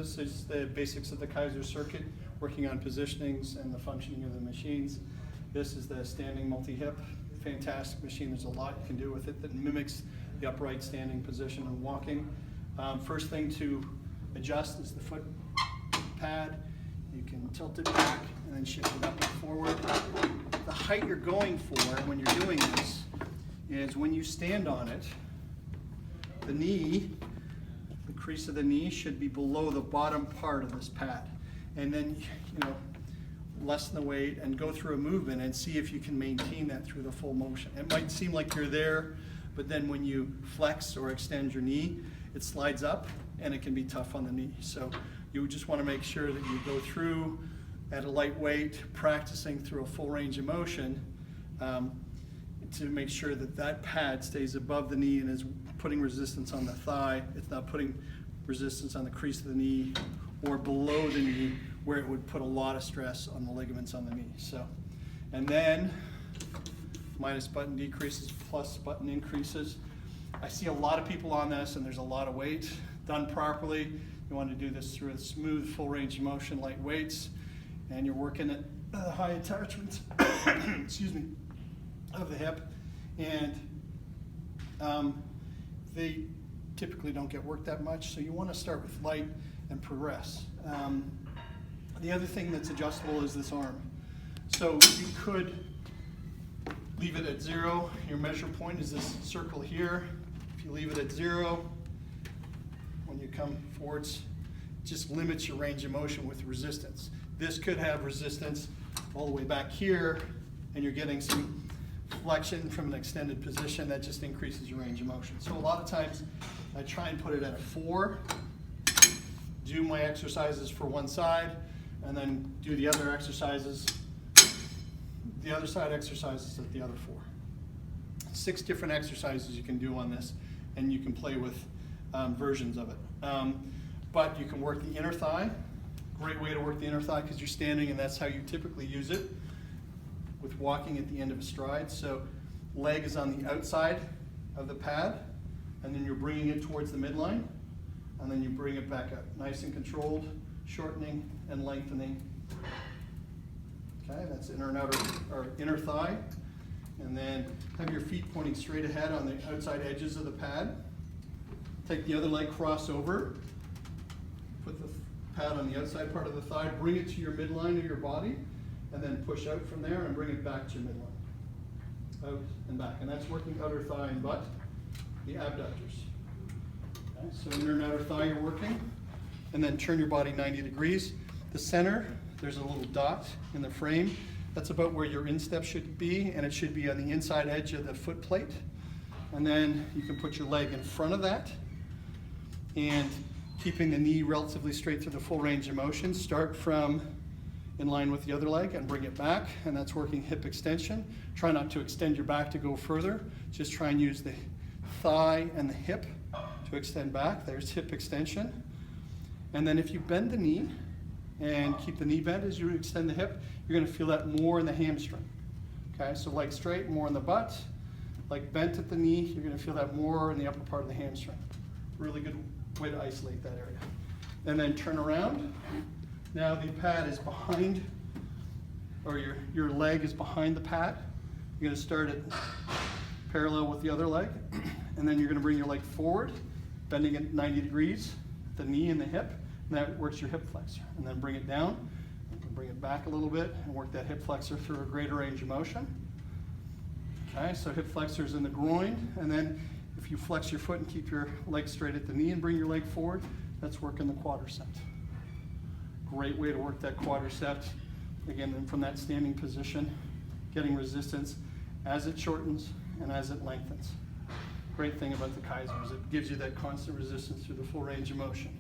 this is the basics of the Keiser circuit, working on positionings and the functioning of the machines. This is the standing multi-hip. Fantastic machine. There's a lot you can do with it that mimics the upright standing position and walking. First thing to adjust is the foot pad. You can tilt it back and then shift it up and forward. The height you're going for when you're doing this is when you stand on it, the knee, the crease of the knee should be below the bottom part of this pad. And then, lessen the weight and go through a movement and see if you can maintain that through the full motion. It might seem like you're there, but then when you flex or extend your knee, it slides up and it can be tough on the knee. So you just want to make sure that you go through at a light weight, practicing through a full range of motion to make sure that that pad stays above the knee and is putting resistance on the thigh. It's not putting resistance on the crease of the knee or below the knee where it would put a lot of stress on the ligaments on the knee. So, and then minus button decreases, plus button increases. I see a lot of people on this and there's a lot of weight. Done properly, you want to do this through a smooth, full range of motion, light weights, and you're working at high attachments, excuse me, of the hip, and they typically don't get worked that much, so you want to start with light and progress. The other thing that's adjustable is this arm. So you could leave it at 0. Your measure point is this circle here. If you leave it at 0, when you come forwards, it just limits your range of motion with resistance. This could have resistance all the way back here, and you're getting some flexion from an extended position that just increases your range of motion. So a lot of times I try and put it at a 4, do my exercises for one side, and then do the other exercises, the other side exercises at the other 4. 6 different exercises you can do on this, and you can play with versions of it. But you can work the inner thigh. Great way to work the inner thigh because you're standing and that's how you typically use it with walking at the end of a stride. So leg is on the outside of the pad, and then you're bringing it towards the midline, and then you bring it back up. Nice and controlled, shortening and lengthening. Okay, that's inner and outer, or inner thigh. And then have your feet pointing straight ahead on the outside edges of the pad. Take the other leg, cross over, put the pad on the outside part of the thigh, bring it to your midline of your body, and then push out from there and bring it back to your midline. Out and back. And that's working outer thigh and butt, the abductors. Okay, so inner and outer thigh you're working. And then turn your body 90 degrees. The center, there's a little dot in the frame. That's about where your instep should be, and it should be on the inside edge of the foot plate. And then you can put your leg in front of that, and keeping the knee relatively straight through the full range of motion. Start from in line with the other leg and bring it back, and that's working hip extension. Try not to extend your back to go further. Just try and use the thigh and the hip to extend back. There's hip extension. And then if you bend the knee and keep the knee bent as you extend the hip, you're going to feel that more in the hamstring. Okay, so leg straight, more in the butt. Leg bent at the knee, you're going to feel that more in the upper part of the hamstring. Really good way to isolate that area. And then turn around. Now the pad is behind, or your leg is behind the pad. You're going to start it parallel with the other leg, and then you're going to bring your leg forward, bending it 90 degrees, the knee and the hip, and that works your hip flexor. And then bring it down, and bring it back a little bit, and work that hip flexor through a greater range of motion. Okay, so hip flexor is in the groin, and then if you flex your foot and keep your leg straight at the knee and bring your leg forward, that's working the quadricep. Great way to work that quadricep. Again, from that standing position, getting resistance as it shortens and as it lengthens. Great thing about the Keiser is it gives you that constant resistance through the full range of motion.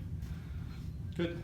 Good.